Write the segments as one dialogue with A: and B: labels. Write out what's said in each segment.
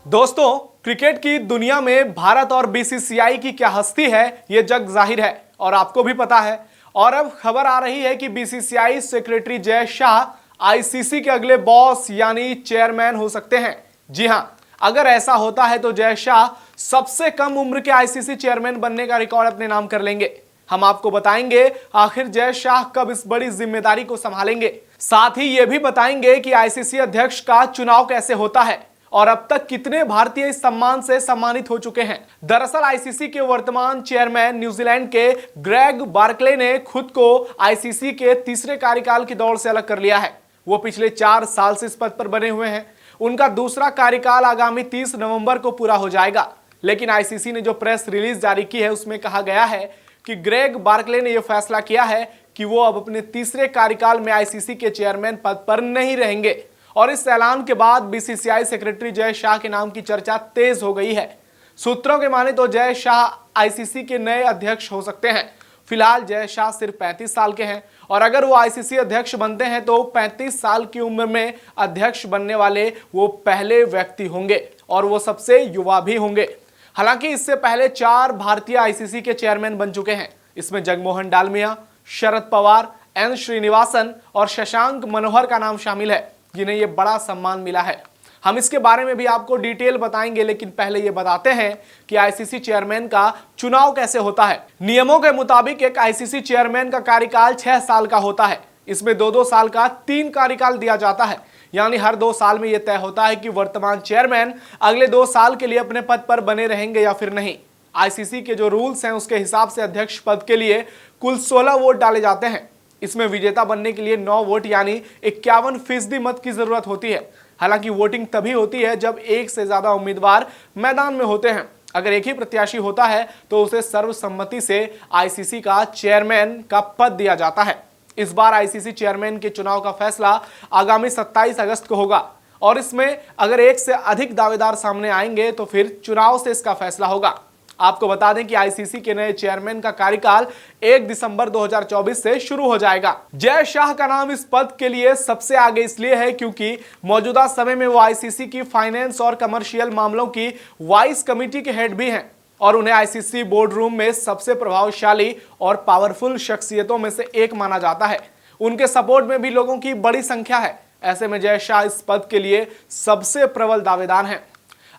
A: दोस्तों, क्रिकेट की दुनिया में भारत और बीसीसीआई की क्या हस्ती है ये जग जाहिर है और आपको भी पता है। और अब खबर आ रही है कि BCCI secretary Jay Shah ICC के अगले बॉस यानी चेयरमैन हो सकते हैं। जी हां, अगर ऐसा होता है तो जय शाह सबसे कम उम्र के आईसीसी चेयरमैन बनने का रिकॉर्ड अपने नाम कर लेंगे। हम आपको बताएंगे आखिर जय शाह कब इस बड़ी जिम्मेदारी को संभालेंगे। साथ ही ये भी बताएंगे कि आईसीसी अध्यक्ष का चुनाव कैसे होता है और अब तक कितने भारतीय इस सम्मान से सम्मानित हो चुके हैं। दरअसल आईसीसी के वर्तमान चेयरमैन न्यूजीलैंड के ग्रेग बार्कले ने खुद को आईसीसी के तीसरे कार्यकाल की दौड़ से अलग कर लिया है। वो पिछले 4 साल से इस पद पर बने हुए हैं। उनका दूसरा कार्यकाल आगामी 30 नवंबर को पूरा हो जाएगा। लेकिन आईसीसी ने जो प्रेस रिलीज जारी की है उसमें कहा गया है कि ग्रेग बार्कले ने यह फैसला किया है कि वो अब अपने तीसरे कार्यकाल में आईसीसी के चेयरमैन पद पर नहीं रहेंगे। और इस ऐलान के बाद बीसीसीआई सेक्रेटरी जय शाह के नाम की चर्चा तेज हो गई है। सूत्रों के माने तो जय शाह आईसीसी के नए अध्यक्ष हो सकते हैं। फिलहाल जय शाह सिर्फ 35 साल के हैं और अगर वो आईसीसी अध्यक्ष बनते हैं तो 35 साल की उम्र में अध्यक्ष बनने वाले वो पहले व्यक्ति होंगे और वो सबसे युवा भी होंगे। हालांकि इससे पहले 4 भारतीय आईसीसी के चेयरमैन बन चुके हैं। इसमें जगमोहन डालमिया, शरद पवार, एन श्रीनिवासन और शशांक मनोहर का नाम शामिल है, जिन्हें ये बड़ा सम्मान मिला है। हम इसके बारे में भी आपको डिटेल बताएंगे, लेकिन पहले ये बताते हैं कि आईसीसी चेयरमैन का चुनाव कैसे होता है। नियमों के मुताबिक एक आईसीसी चेयरमैन का कार्यकाल 6 साल का होता है। इसमें 2-2 साल का 3 कार्यकाल दिया जाता है, यानी हर 2 साल में यह तय होता है कि वर्तमान चेयरमैन अगले 2 साल के लिए अपने पद पर बने रहेंगे या फिर नहीं। आईसीसी के जो रूल्स हैं उसके हिसाब से अध्यक्ष पद के लिए कुल 16 वोट डाले जाते हैं। इसमें विजेता बनने के लिए 9 वोट यानी 51% मत की जरूरत होती है। हालांकि वोटिंग तभी होती है जब एक से ज्यादा उम्मीदवार मैदान में होते हैं। अगर एक ही प्रत्याशी होता है तो उसे सर्वसम्मति से आईसीसी का चेयरमैन का पद दिया जाता है। इस बार आईसीसी चेयरमैन के चुनाव का फैसला आगामी 27 अगस्त को होगा और इसमें अगर एक से अधिक दावेदार सामने आएंगे तो फिर चुनाव से इसका फैसला होगा। आपको बता दें कि आईसीसी के नए चेयरमैन का कार्यकाल 1 दिसंबर 2024 से शुरू हो जाएगा। जय शाह का नाम इस पद के लिए सबसे आगे इसलिए है क्योंकि मौजूदा समय में वो आईसीसी की फाइनेंस और कमर्शियल मामलों की वाइस कमेटी के हेड भी हैं और उन्हें आईसीसी बोर्ड रूम में सबसे प्रभावशाली और पावरफुल शख्सियतों में से एक माना जाता है। उनके सपोर्ट में भी लोगों की बड़ी संख्या है। ऐसे में जय शाह इस पद के लिए सबसे प्रबल दावेदार हैं।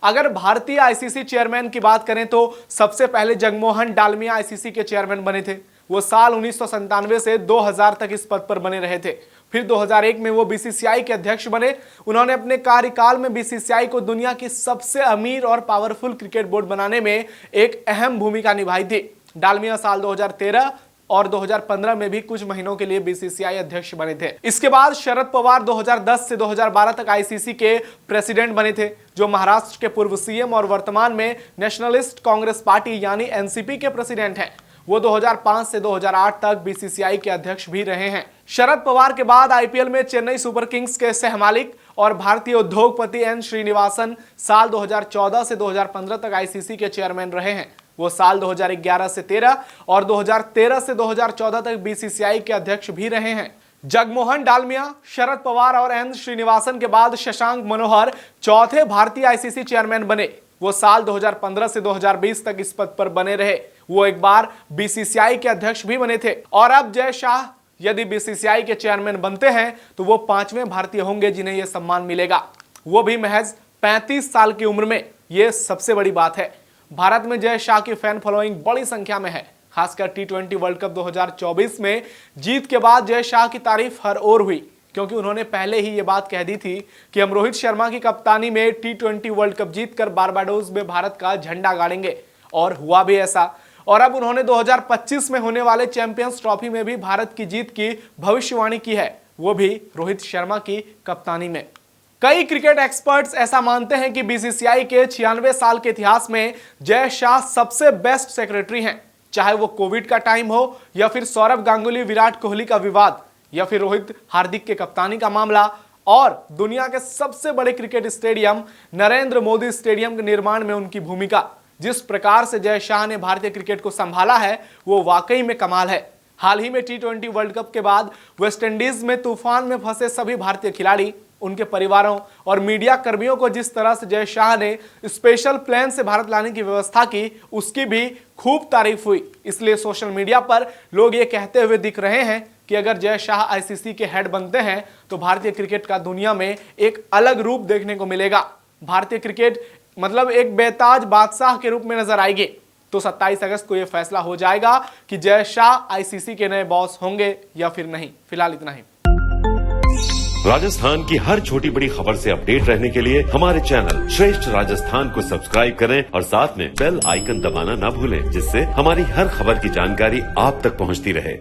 A: अगर भारतीय आईसीसी चेयरमैन की बात करें तो सबसे पहले जगमोहन डालमिया आईसीसी के चेयरमैन बने थे। वो साल 1997 से 2000 तक इस पद पर बने रहे थे। फिर 2001 में वो बीसीसीआई के अध्यक्ष बने। उन्होंने अपने कार्यकाल में बीसीसीआई को दुनिया की सबसे अमीर और पावरफुल क्रिकेट बोर्ड बनाने में एक अहम भूमिका निभाई थी। डालमिया साल 2013 और 2015 में भी कुछ महीनों के लिए बीसीसीआई अध्यक्ष बने थे। इसके बाद शरद पवार 2010 से 2012 तक आईसीसी के प्रेसिडेंट बने थे, जो महाराष्ट्र के पूर्व सीएम और वर्तमान में नेशनलिस्ट कांग्रेस पार्टी यानी एनसीपी के प्रेसिडेंट हैं। वो 2005 से 2008 तक बीसीसीआई के अध्यक्ष भी रहे हैं। शरद पवार के बाद आईपीएल में चेन्नई सुपर किंग्स के सहमालिक और भारतीय उद्योगपति एन श्रीनिवासन साल 2014 से 2015 तक आईसीसी के चेयरमैन रहे हैं। वो साल 2011 से 13 और 2013 से 2014 तक बीसीसीआई के अध्यक्ष भी रहे हैं। जगमोहन डालमिया, शरद पवार और एन श्रीनिवासन के बाद शशांक मनोहर चौथे भारतीय आईसीसी चेयरमैन बने। वो साल 2015 से 2020 तक इस पद पर बने रहे। वो एक बार बीसीसीआई के अध्यक्ष भी बने थे। और अब जय शाह यदि बीसीसीआई के चेयरमैन बनते हैं तो वो 5वें भारतीय होंगे जिन्हें यह सम्मान मिलेगा, वो भी महज 35 साल की उम्र में। यह सबसे बड़ी बात है। भारत में जय शाह की फैन फॉलोइंग बड़ी संख्या में है। खासकर टी20 वर्ल्ड कप 2024 में जीत के बाद जय शाह की तारीफ हर ओर हुई, क्योंकि उन्होंने पहले ही ये बात कह दी थी कि हम रोहित शर्मा की कप्तानी में टी20 वर्ल्ड कप जीतकर बारबाडोस में भारत का झंडा गाड़ेंगे। और हुआ भी ऐसा। और अब उन्होंने 2025 में होने वाले चैंपियंस ट्रॉफी में भी भारत की जीत की भविष्यवाणी की है, वो भी रोहित शर्मा की कप्तानी में। कई क्रिकेट एक्सपर्ट्स ऐसा मानते हैं कि बीसीसीआई के 96 साल के इतिहास में जय शाह सबसे बेस्ट सेक्रेटरी हैं। चाहे वो कोविड का टाइम हो या फिर सौरव गांगुली विराट कोहली का विवाद या फिर रोहित हार्दिक के कप्तानी का मामला और दुनिया के सबसे बड़े cricket stadium Narendra Modi stadium के निर्माण में उनकी भूमिका। जिस प्रकार से जय शाह ने भारतीय क्रिकेट को संभाला है वो वाकई में कमाल है। हाल ही में टी20 वर्ल्ड कप के बाद वेस्टइंडीज में तूफान में फंसे सभी भारतीय खिलाड़ी उनके परिवारों और मीडिया कर्मियों को जिस तरह से जय शाह ने स्पेशल प्लेन से भारत लाने की व्यवस्था की, उसकी भी खूब तारीफ हुई। इसलिए सोशल मीडिया पर लोग ये कहते हुए दिख रहे हैं कि अगर जय शाह आईसीसी के हेड बनते हैं तो भारतीय क्रिकेट का दुनिया में एक अलग रूप देखने को मिलेगा। भारतीय क्रिकेट मतलब एक बेताज बादशाह के रूप में नजर आएगी। तो 27 अगस्त को यह फैसला हो जाएगा कि जय शाह आईसीसी के नए बॉस होंगे या फिर नहीं। फिलहाल इतना ही।
B: राजस्थान की हर छोटी बड़ी खबर से अपडेट रहने के लिए हमारे चैनल श्रेष्ठ राजस्थान को सब्सक्राइब करें और साथ में बेल आइकन दबाना ना भूलें, जिससे हमारी हर खबर की जानकारी आप तक पहुंचती रहे।